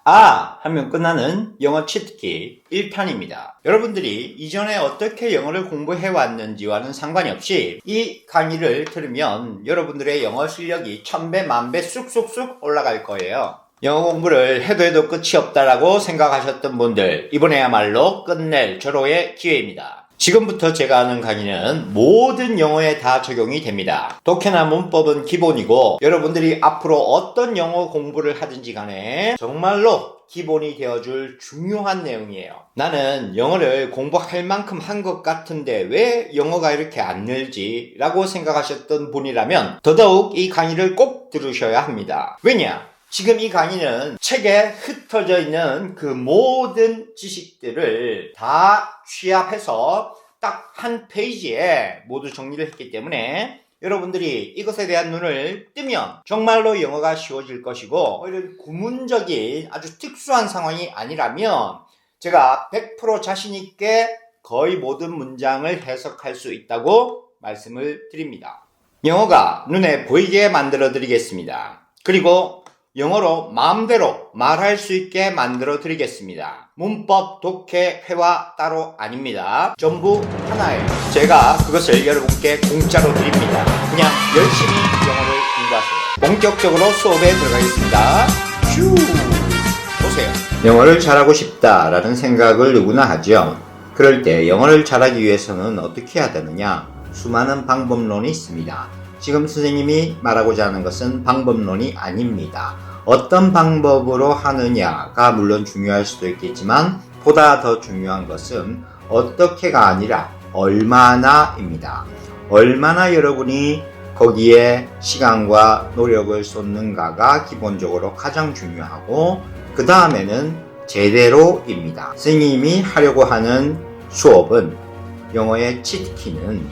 하면 끝나는 영어 치트키 1편입니다. 여러분들이 이전에 어떻게 영어를 공부해 왔는지와는 상관이 없이 이 강의를 들으면 여러분들의 영어 실력이 1000배, 1000배 쑥쑥쑥 올라갈 거예요. 영어 공부를 해도 끝이 없다라고 생각하셨던 분들, 이번에야말로 끝낼 절호의 기회입니다. 지금부터 제가 하는 강의는 모든 영어에 다 적용이 됩니다. 독해나 문법은 기본이고 여러분들이 앞으로 어떤 영어 공부를 하든지 간에 정말로 기본이 되어줄 중요한 내용이에요. 나는 영어를 공부할 만큼 한 것 같은데 왜 영어가 이렇게 안 늘지? 라고 생각하셨던 분이라면 더더욱 이 강의를 꼭 들으셔야 합니다. 왜냐? 지금 이 강의는 책에 흩어져 있는 그 모든 지식들을 다 취합해서 딱 한 페이지에 모두 정리를 했기 때문에 여러분들이 이것에 대한 눈을 뜨면 정말로 영어가 쉬워질 것이고, 이런 구문적인 아주 특수한 상황이 아니라면 제가 100% 자신 있게 거의 모든 문장을 해석할 수 있다고 말씀을 드립니다. 영어가 눈에 보이게 만들어 드리겠습니다. 그리고 영어로 마음대로 말할 수 있게 만들어 드리겠습니다. 문법, 독해, 회화 따로 아닙니다. 전부 하나예요. 제가 그것을 여러분께 공짜로 드립니다. 그냥 열심히 영어를 공부하세요. 본격적으로 수업에 들어가겠습니다. 보세요. 영어를 잘하고 싶다라는 생각을 누구나 하죠. 그럴 때 영어를 잘하기 위해서는 어떻게 해야 되느냐? 수많은 방법론이 있습니다. 지금 선생님이 말하고자 하는 것은 방법론이 아닙니다. 어떤 방법으로 하느냐가 물론 중요할 수도 있겠지만 보다 더 중요한 것은 어떻게가 아니라 얼마나입니다. 얼마나 여러분이 거기에 시간과 노력을 쏟는가가 기본적으로 가장 중요하고, 그 다음에는 제대로입니다. 선생님이 하려고 하는 수업은, 영어의 치트키는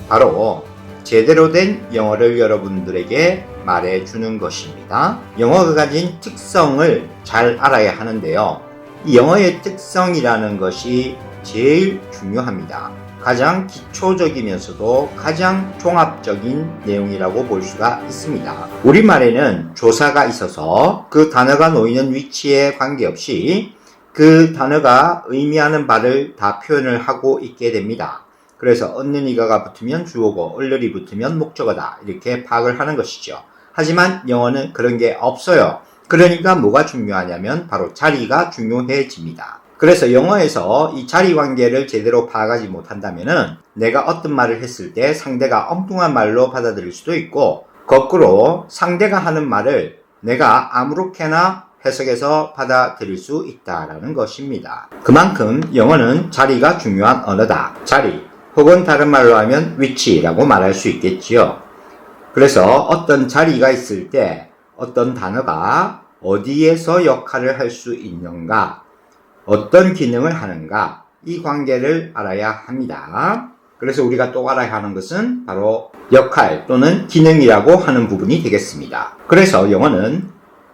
바로 제대로 된 영어를 여러분들에게 말해주는 것입니다. 영어가 가진 특성을 잘 알아야 하는데요. 이 영어의 특성이라는 것이 제일 중요합니다. 가장 기초적이면서도 가장 종합적인 내용이라고 볼 수가 있습니다. 우리말에는 조사가 있어서 그 단어가 놓이는 위치에 관계없이 그 단어가 의미하는 바를 다 표현을 하고 있게 됩니다. 그래서 얻는 이가가 붙으면 주어고 얼른이 붙으면 목적어다, 이렇게 파악을 하는 것이죠. 하지만 영어는 그런 게 없어요. 그러니까 뭐가 중요하냐면 바로 자리가 중요해집니다. 그래서 영어에서 이 자리 관계를 제대로 파악하지 못한다면은 내가 어떤 말을 했을 때 상대가 엉뚱한 말로 받아들일 수도 있고, 거꾸로 상대가 하는 말을 내가 아무렇게나 해석해서 받아들일 수 있다라는 것입니다. 그만큼 영어는 자리가 중요한 언어다. 자리, 혹은 다른 말로 하면 위치라고 말할 수 있겠지요. 그래서 어떤 자리가 있을 때 어떤 단어가 어디에서 역할을 할 수 있는가, 어떤 기능을 하는가, 이 관계를 알아야 합니다. 그래서 우리가 또 알아야 하는 것은 바로 역할 또는 기능이라고 하는 부분이 되겠습니다. 그래서 영어는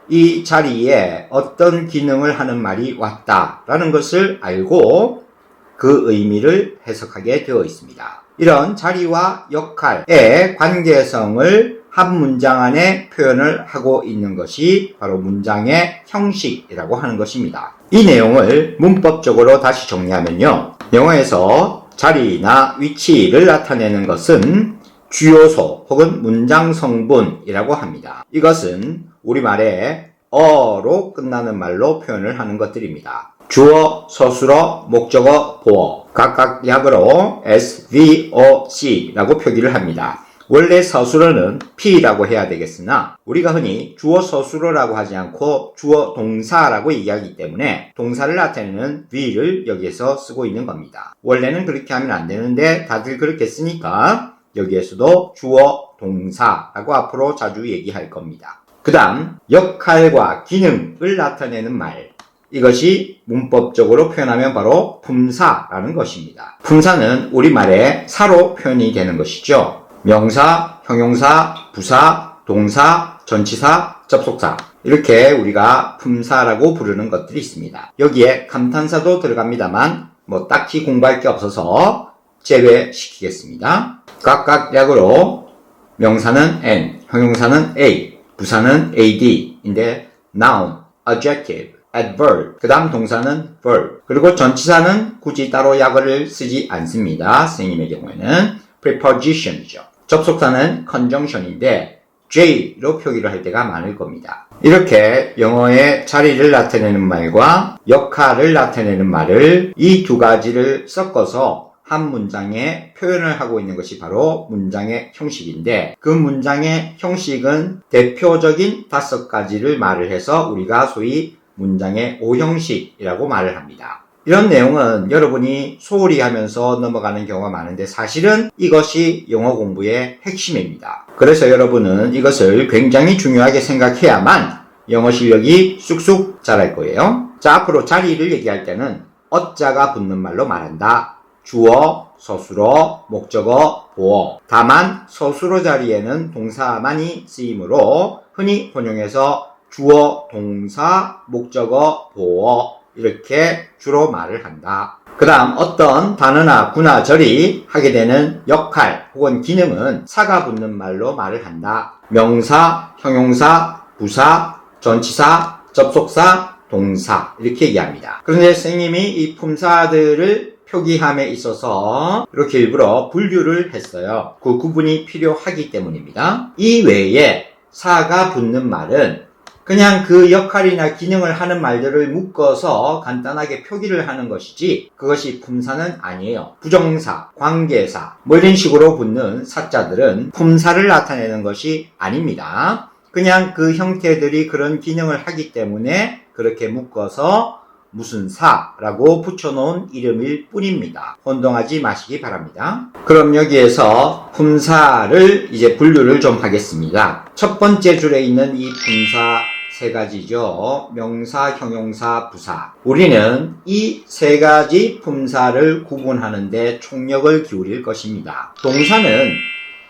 이 자리에 어떤 기능을 하는 말이 왔다라는 것을 알고 그 의미를 해석하게 되어 있습니다. 이런 자리와 역할의 관계성을 한 문장 안에 표현을 하고 있는 것이 바로 문장의 형식이라고 하는 것입니다. 이 내용을 문법적으로 다시 정리하면요, 영어에서 자리나 위치를 나타내는 것은 주요소 혹은 문장 성분이라고 합니다. 이것은 우리말에 어로 끝나는 말로 표현을 하는 것들입니다. 주어, 서술어, 목적어, 보어, 각각 약으로 SVOC라고 표기를 합니다. 원래 서술어는 P라고 해야 되겠으나 우리가 흔히 주어 서술어라고 하지 않고 주어 동사라고 얘기하기 때문에 동사를 나타내는 V를 여기에서 쓰고 있는 겁니다. 원래는 그렇게 하면 안 되는데 다들 그렇게 쓰니까 여기에서도 주어 동사라고 앞으로 자주 얘기할 겁니다. 그 다음 역할과 기능을 나타내는 말, 이것이 문법적으로 표현하면 바로 품사라는 것입니다. 품사는 우리말에 사로 표현이 되는 것이죠. 명사, 형용사, 부사, 동사, 전치사, 접속사, 이렇게 우리가 품사라고 부르는 것들이 있습니다. 여기에 감탄사도 들어갑니다만 딱히 공부할 게 없어서 제외시키겠습니다. 각각 약으로 명사는 N, 형용사는 A, 부사는 AD인데 noun, adjective, adverb. 그 다음 동사는 verb. 그리고 전치사는 굳이 따로 약어를 쓰지 않습니다. 선생님의 경우에는 preposition이죠. 접속사는 conjunction인데 J로 표기를 할 때가 많을 겁니다. 이렇게 영어의 자리를 나타내는 말과 역할을 나타내는 말을 이 두 가지를 섞어서 한 문장에 표현을 하고 있는 것이 바로 문장의 형식인데 그 문장의 형식은 대표적인 5가지를 말을 해서 우리가 소위 문장의 5형식이라고 말을 합니다. 이런 내용은 여러분이 소홀히 하면서 넘어가는 경우가 많은데 사실은 이것이 영어 공부의 핵심입니다. 그래서 여러분은 이것을 굉장히 중요하게 생각해야만 영어 실력이 쑥쑥 자랄 거예요. 자, 앞으로 자리를 얘기할 때는 어자가 붙는 말로 말한다. 주어, 서술어, 목적어, 보어. 다만 서술어 자리에는 동사만이 쓰이므로 흔히 혼용해서 주어, 동사, 목적어, 보어 이렇게 주로 말을 한다. 그 다음 어떤 단어나 구나 절이 하게 되는 역할 혹은 기능은 사가 붙는 말로 말을 한다. 명사, 형용사, 부사, 전치사, 접속사, 동사 이렇게 얘기합니다. 그런데 선생님이 이 품사들을 표기함에 있어서 이렇게 일부러 분류를 했어요. 그 구분이 필요하기 때문입니다. 이 외에 사가 붙는 말은 그냥 그 역할이나 기능을 하는 말들을 묶어서 간단하게 표기를 하는 것이지 그것이 품사는 아니에요. 부정사, 관계사 뭐 이런 식으로 붙는 사자들은 품사를 나타내는 것이 아닙니다. 그냥 그 형태들이 그런 기능을 하기 때문에 그렇게 묶어서 무슨 사라고 붙여놓은 이름일 뿐입니다. 혼동하지 마시기 바랍니다. 그럼 여기에서 품사를 이제 분류를 좀 하겠습니다. 첫 번째 줄에 있는 이 품사 3가지죠. 명사, 형용사, 부사. 우리는 이 3가지 품사를 구분하는데 총력을 기울일 것입니다. 동사는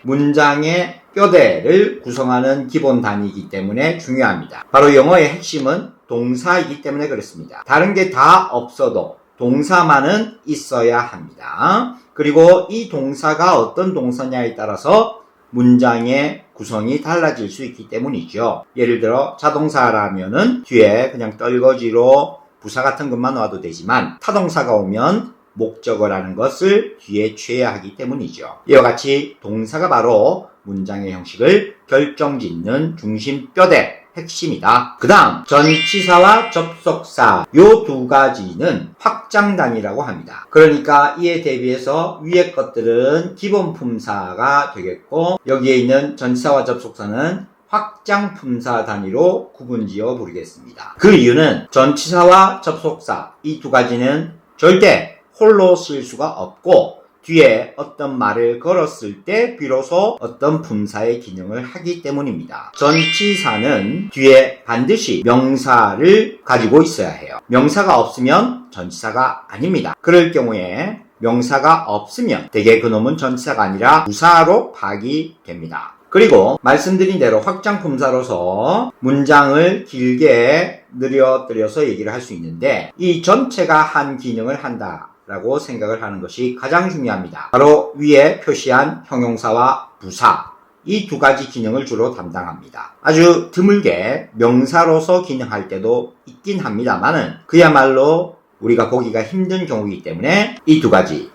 문장의 뼈대를 구성하는 기본 단위이기 때문에 중요합니다. 바로 영어의 핵심은 동사이기 때문에 그렇습니다. 다른 게 다 없어도 동사만은 있어야 합니다. 그리고 이 동사가 어떤 동사냐에 따라서 문장의 구성이 달라질 수 있기 때문이죠. 예를 들어 자동사라면은 뒤에 그냥 떨거지로 부사 같은 것만 와도 되지만 타동사가 오면 목적어라는 것을 뒤에 취해야 하기 때문이죠. 이와 같이 동사가 바로 문장의 형식을 결정짓는 중심뼈대 핵심이다. 그 다음 전치사와 접속사 요 2가지는 확장단위라고 합니다. 그러니까 이에 대비해서 위의 것들은 기본 품사가 되겠고 여기에 있는 전치사와 접속사는 확장 품사 단위로 구분지어 부르겠습니다. 그 이유는 전치사와 접속사 이 2가지는 절대 홀로 쓸 수가 없고 뒤에 어떤 말을 걸었을 때 비로소 어떤 품사의 기능을 하기 때문입니다. 전치사는 뒤에 반드시 명사를 가지고 있어야 해요. 명사가 없으면 전치사가 아닙니다. 그럴 경우에 명사가 없으면 대개 그놈은 전치사가 아니라 부사로 파악이 됩니다. 그리고 말씀드린 대로 확장 품사로서 문장을 길게 늘어뜨려서 얘기를 할 수 있는데 이 전체가 한 기능을 한다 라고 생각을 하는 것이 가장 중요합니다. 바로 위에 표시한 형용사와 부사 이 2가지 기능을 주로 담당합니다. 아주 드물게 명사로서 기능할 때도 있긴 합니다만은 그야말로 우리가 보기가 힘든 경우이기 때문에 이 2가지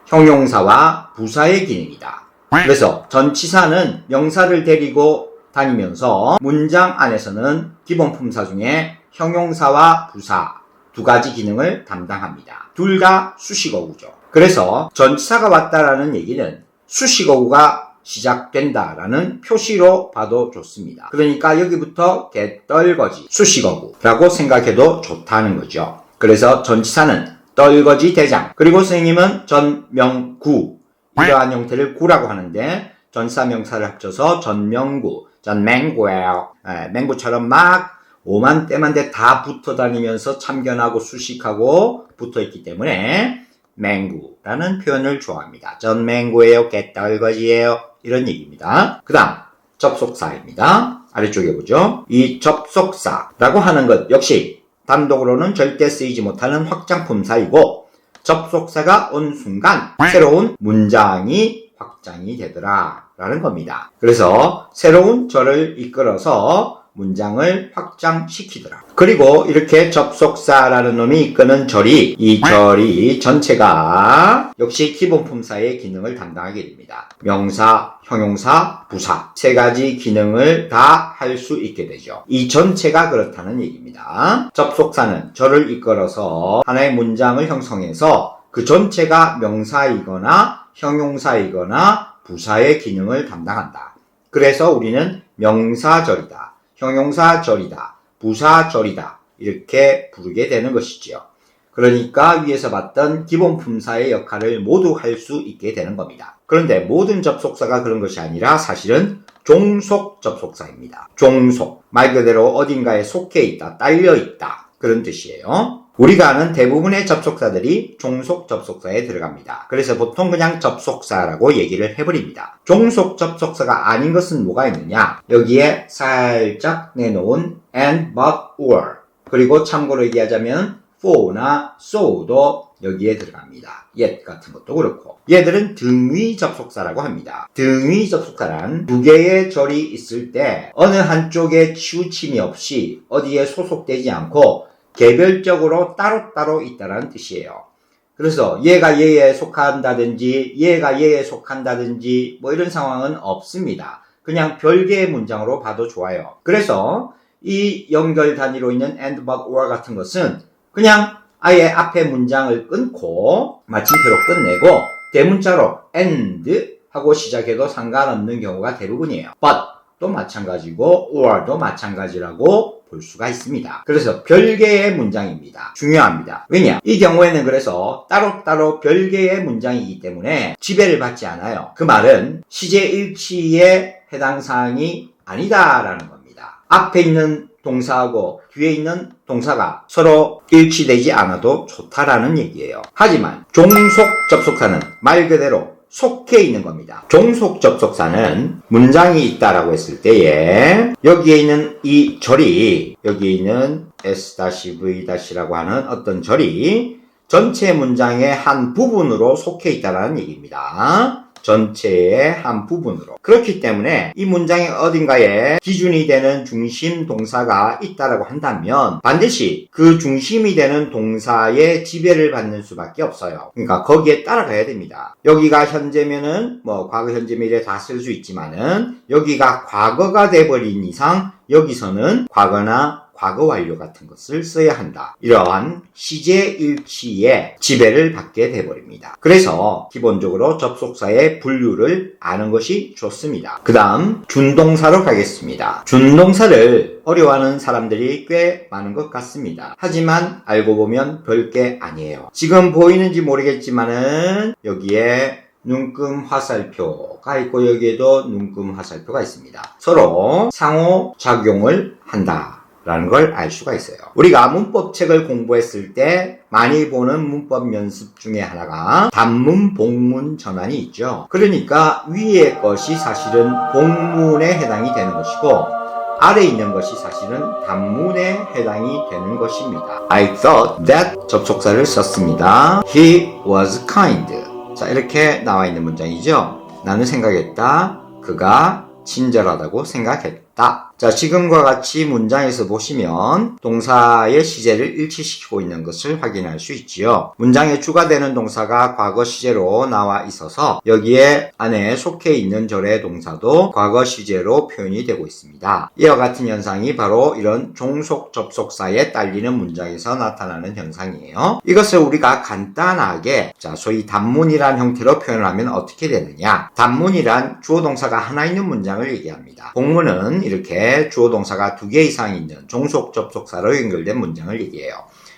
형용사와 부사의 기능이다. 그래서 전치사는 명사를 데리고 다니면서 문장 안에서는 기본 품사 중에 형용사와 부사 2가지 기능을 담당합니다. 둘 다 수식어구죠. 그래서 전치사가 왔다라는 얘기는 수식어구가 시작된다라는 표시로 봐도 좋습니다. 그러니까 여기부터 개떨거지 수식어구라고 생각해도 좋다는 거죠. 그래서 전치사는 떨거지 대장 그리고 선생님은 전명구 이러한 형태를 구라고 하는데 전치사 명사를 합쳐서 전명구 전맹구예요. 맹구처럼 막 오만 때만데 다 붙어 다니면서 참견하고 수식하고 붙어 있기 때문에 맹구라는 표현을 좋아합니다. 전 맹구예요, 개떨거지예요 이런 얘기입니다. 그 다음 접속사입니다. 아래쪽에 보죠. 이 접속사라고 하는 것 역시 단독으로는 절대 쓰이지 못하는 확장품사이고 접속사가 온 순간 새로운 문장이 확장이 되더라 라는 겁니다. 그래서 새로운 절을 이끌어서 문장을 확장시키더라. 그리고 이렇게 접속사라는 놈이 이끄는 절이, 이 절이 전체가 역시 기본 품사의 기능을 담당하게 됩니다. 명사, 형용사, 부사 세 가지 기능을 다 할 수 있게 되죠. 이 전체가 그렇다는 얘기입니다. 접속사는 절을 이끌어서 하나의 문장을 형성해서 그 전체가 명사이거나 형용사이거나 부사의 기능을 담당한다. 그래서 우리는 명사절이다, 형용사절이다, 부사절이다 이렇게 부르게 되는 것이지요. 그러니까 위에서 봤던 기본 품사의 역할을 모두 할 수 있게 되는 겁니다. 그런데 모든 접속사가 그런 것이 아니라 사실은 종속 접속사입니다. 종속, 말 그대로 어딘가에 속해 있다, 딸려 있다 그런 뜻이에요. 우리가 아는 대부분의 접속사들이 종속 접속사에 들어갑니다. 그래서 보통 그냥 접속사라고 얘기를 해버립니다. 종속 접속사가 아닌 것은 뭐가 있느냐? 여기에 살짝 내놓은 and, but, or 그리고 참고로 얘기하자면 for나 so도 여기에 들어갑니다. yet 같은 것도 그렇고 얘들은 등위 접속사라고 합니다. 등위 접속사란 두 개의 절이 있을 때 어느 한쪽에 치우침이 없이 어디에 소속되지 않고 개별적으로 따로따로 있다는 뜻이에요. 그래서 얘가 얘에 속한다든지 얘가 얘에 속한다든지 뭐 이런 상황은 없습니다. 그냥 별개의 문장으로 봐도 좋아요. 그래서 이 연결 단위로 있는 and, but, or 같은 것은 그냥 아예 앞에 문장을 끊고 마침표로 끝내고 대문자로 and 하고 시작해도 상관없는 경우가 대부분이에요. but 도 마찬가지고 or도 마찬가지라고 볼 수가 있습니다. 그래서 별개의 문장입니다. 중요합니다. 왜냐? 이 경우에는 그래서 따로따로 별개의 문장이기 때문에 지배를 받지 않아요. 그 말은 시제일치의 해당 사항이 아니다라는 겁니다. 앞에 있는 동사하고 뒤에 있는 동사가 서로 일치되지 않아도 좋다라는 얘기예요. 하지만 종속 접속사는 말 그대로 속해 있는 겁니다. 종속 접속사는 문장이 있다라고 했을 때에 여기에 있는 이 절이 여기에 있는 S-V-라고 하는 어떤 절이 전체 문장의 한 부분으로 속해 있다라는 얘기입니다. 전체의 한 부분으로. 그렇기 때문에 이 문장의 어딘가에 기준이 되는 중심 동사가 있다라고 한다면 반드시 그 중심이 되는 동사의 지배를 받는 수밖에 없어요. 그러니까 거기에 따라가야 됩니다. 여기가 현재면은 뭐 과거, 현재, 미래 다 쓸 수 있지만은 여기가 과거가 돼버린 이상 여기서는 과거나 과거 완료 같은 것을 써야 한다. 이러한 시제일치의 지배를 받게 돼버립니다. 그래서 기본적으로 접속사의 분류를 아는 것이 좋습니다. 그 다음 준동사로 가겠습니다. 준동사를 어려워하는 사람들이 꽤 많은 것 같습니다. 하지만 알고 보면 별게 아니에요. 지금 보이는지 모르겠지만은 여기에 눈금 화살표가 있고 여기에도 눈금 화살표가 있습니다. 서로 상호작용을 한다 라는 걸 알 수가 있어요. 우리가 문법책을 공부했을 때 많이 보는 문법 연습 중에 하나가 단문, 복문 전환이 있죠. 그러니까 위의 것이 사실은 복문에 해당이 되는 것이고 아래에 있는 것이 사실은 단문에 해당이 되는 것입니다. I thought that 접속사를 썼습니다. He was kind. 자, 이렇게 나와 있는 문장이죠. 나는 생각했다. 그가 친절하다고 생각했다. 자, 지금과 같이 문장에서 보시면 동사의 시제를 일치시키고 있는 것을 확인할 수 있지요. 문장의 주가 되는 동사가 과거 시제로 나와 있어서 여기에 안에 속해 있는 절의 동사도 과거 시제로 표현이 되고 있습니다. 이와 같은 현상이 바로 이런 종속 접속사에 딸리는 문장에서 나타나는 현상이에요. 이것을 우리가 간단하게 소위 단문이란 형태로 표현하면 어떻게 되느냐? 단문이란 주어 동사가 하나 있는 문장을 얘기합니다. 복문은 이렇게 주어 동사가 2개 이상 있는 종속 접속사로 연결된 문장을 얘기해요.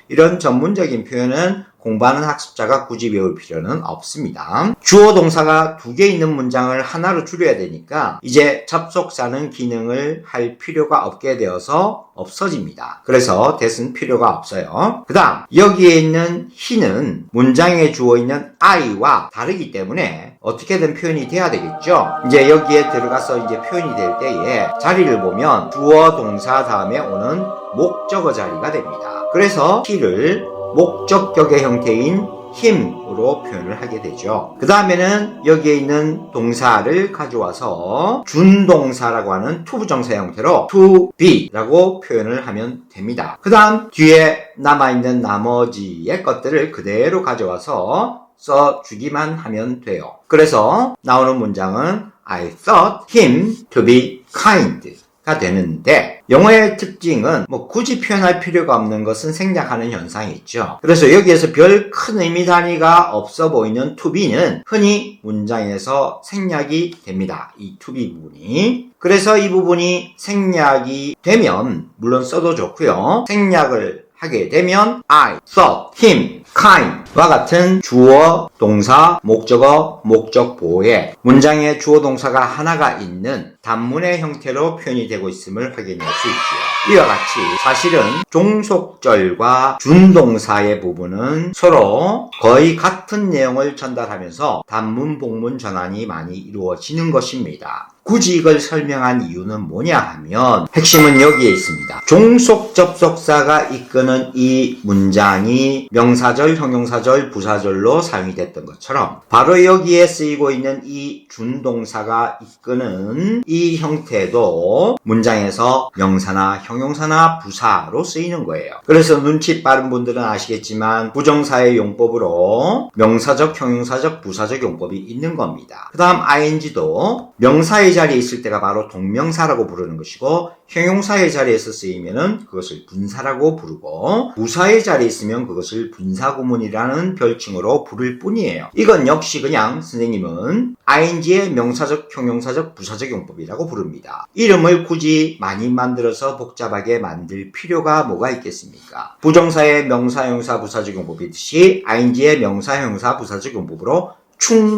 이런 전문적인 표현은 공부하는 학습자가 굳이 배울 필요는 없습니다. 주어 동사가 2개 있는 문장을 하나로 줄여야 되니까 이제 접속사는 기능을 할 필요가 없게 되어서 없어집니다. 그래서 that은 필요가 없어요. 그 다음 여기에 있는 he는 문장에 주어 있는 I와 다르기 때문에 어떻게든 표현이 돼야 되겠죠. 이제 여기에 들어가서 이제 표현이 될 때에 자리를 보면 주어 동사 다음에 오는 목적어 자리가 됩니다. 그래서 he를 목적격의 형태인 힘으로 표현을 하게 되죠. 그 다음에는 여기에 있는 동사를 가져와서 준동사라고 하는 투부정사 형태로 to be라고 표현을 하면 됩니다. 그 다음 뒤에 남아있는 나머지의 것들을 그대로 가져와서 써주기만 하면 돼요. 그래서 나오는 문장은 I thought him to be kind 가 되는데, 영어의 특징은 굳이 표현할 필요가 없는 것은 생략하는 현상이 있죠. 그래서 여기에서 별 큰 의미 단위가 없어 보이는 to be는 흔히 문장에서 생략이 됩니다. 이 to be 부분이. 그래서 이 부분이 생략이 되면 물론 써도 좋고요. 생략을 하게 되면 I thought him kind와 같은 주어, 동사, 목적어, 목적보호에 문장에 주어, 동사가 하나가 있는 단문의 형태로 표현이 되고 있음을 확인할 수 있지요. 이와 같이 사실은 종속절과 준동사의 부분은 서로 거의 같은 내용을 전달하면서 단문, 복문 전환이 많이 이루어지는 것입니다. 굳이 이걸 설명한 이유는 뭐냐 하면 핵심은 여기에 있습니다. 종속 접속사가 이끄는 이 문장이 명사절, 형용사절, 부사절로 사용이 됐던 것처럼 바로 여기에 쓰이고 있는 이 준동사가 이끄는 이 형태도 문장에서 명사나 형용사나 부사로 쓰이는 거예요. 그래서 눈치 빠른 분들은 아시겠지만 부정사의 용법으로 명사적, 형용사적, 부사적 용법이 있는 겁니다. 그 다음 ing도 명사의 자리에 있을 때가 바로 동명사라고 부르는 것이고, 형용사의 자리에서 쓰이면은 그것을 분사라고 부르고, 부사의 자리에 있으면 그것을 분사구문이라는 별칭으로 부를 뿐이에요. 이건 역시 그냥 선생님은 ing의 명사적, 형용사적, 부사적 용법이라고 부릅니다. 이름을 굳이 많이 만들어서 복잡하게 만들 필요가 뭐가 있겠습니까? 부정사의 명사, 형용사, 부사적 용법이 있듯이 ing의 명사, 형용사, 부사적 용법으로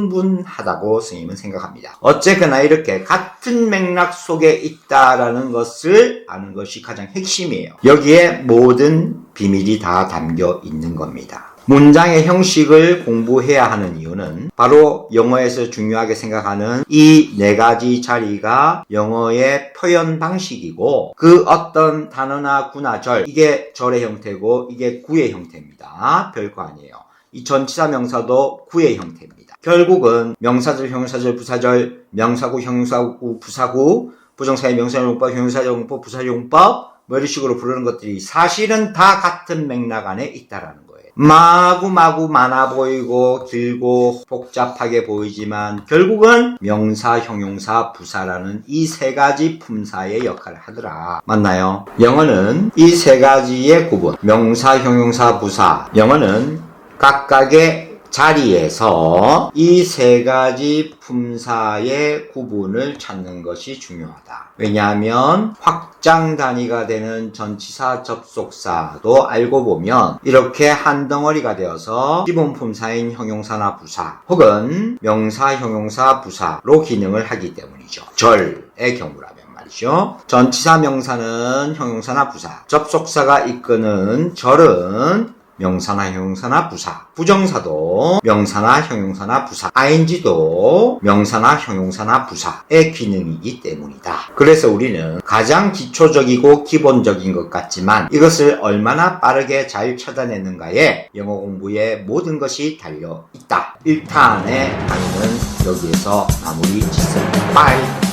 충분하다고 선생님은 생각합니다. 어쨌거나 이렇게 같은 맥락 속에 있다라는 것을 아는 것이 가장 핵심이에요. 여기에 모든 비밀이 다 담겨 있는 겁니다. 문장의 형식을 공부해야 하는 이유는 바로 영어에서 중요하게 생각하는 이 네 가지 자리가 영어의 표현 방식이고, 그 어떤 단어나 구나 절, 이게 절의 형태고 이게 구의 형태입니다. 별거 아니에요. 이 전치사 명사도 구의 형태입니다. 결국은 명사절, 형용사절, 부사절, 명사구, 형용사구, 부사구, 부정사의 명사용법, 형용사용법, 부사용법 이런 식으로 부르는 것들이 사실은 다 같은 맥락 안에 있다라는 거예요. 마구마구 많아 보이고 길고 복잡하게 보이지만 결국은 명사, 형용사, 부사라는 이 세 가지 품사의 역할을 하더라. 맞나요? 영어는 이 세 가지의 구분, 명사, 형용사, 부사, 영어는 각각의 자리에서 이 세 가지 품사의 구분을 찾는 것이 중요하다. 왜냐하면 확장 단위가 되는 전치사 접속사도 알고 보면 이렇게 한 덩어리가 되어서 기본 품사인 형용사나 부사 혹은 명사, 형용사, 부사로 기능을 하기 때문이죠. 절의 경우라면 말이죠. 전치사 명사는 형용사나 부사, 접속사가 이끄는 절은 명사나 형용사나 부사, 부정사도 명사나 형용사나 부사, ing도 명사나 형용사나 부사의 기능이기 때문이다. 그래서 우리는 가장 기초적이고 기본적인 것 같지만 이것을 얼마나 빠르게 잘 찾아내는가에 영어 공부의 모든 것이 달려 있다. 1탄의 강의는 여기에서 마무리 짓습니다. 빠이.